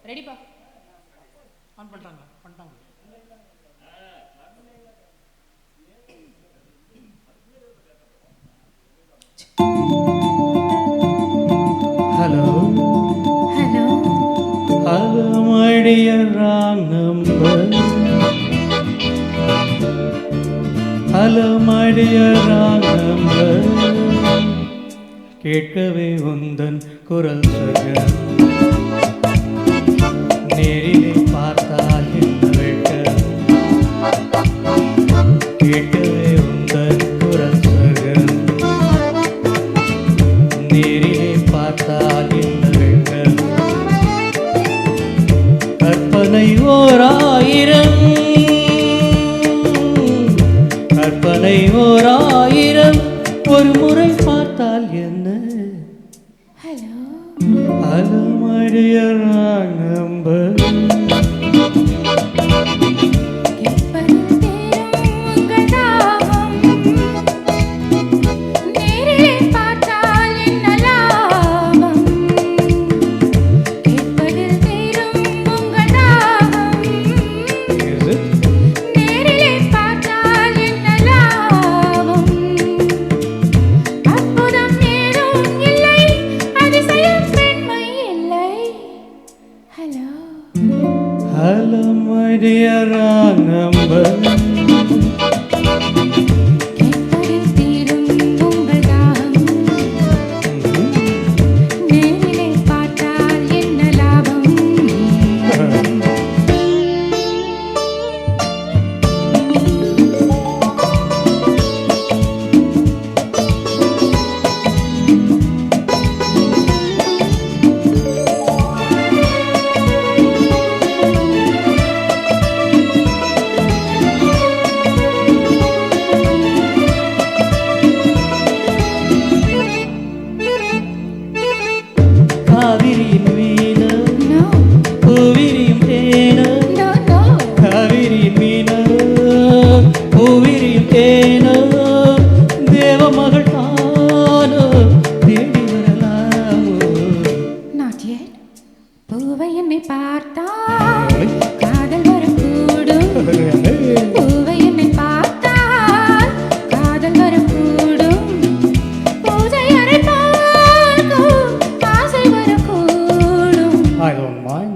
ரெடிப்பா on பண்ணுறாங்க பண்ணிட்டாங்க. Hello. Hello. Hello, my dear wrong number. Hello, my dear wrong number. கேட்கவே உந்தன் குரல் சகம் நேரிலே பார்த்தால் என்ன வெட்கம் கேட்கவே உந்தன் குரல் சகம் நேரிலே பார்த்தால் என்ன வெட்கம் கற்பனை ஓராயிரம் கற்பனை ஓராயிரம் ஒரு முறை பார்த்தால் என்ன Hello. Hello, my dear wrong number. கேட்பதில் தேரும் உங்கள் தாகம் நேரிலே பார்த்தால் என்ன லாபம் கேட்பதில் தேரும் உங்கள் தாகம் Is it? நேரிலே பார்த்தால் என்ன லாபம் அற்புதம் ஏதும் இல்லை அதிசயம் பெண்மை இல்லை hello Hello, my dear wrong number. கேட்பதில் தீரும் உங்கள் தாகம் நேரிலே பார்த்தால் என்ன லாபம் காவிரியின் மீன No, பூவிரியும் தேன no, no. காவிரியின் மீன பூவிரியும் தேன தேவமகள் தானோ தேடி வரலாமோ Not yet. பூவை என்னை பார்த்தால் காதல் வரக்கூடும் பூவை என்னை பார்த்தால் காதல் வரக்கூடும் பூஜை அறை பார்க்கும் ஆசை வரக்கூடும் I don't mind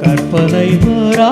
கற்பனை ஓரா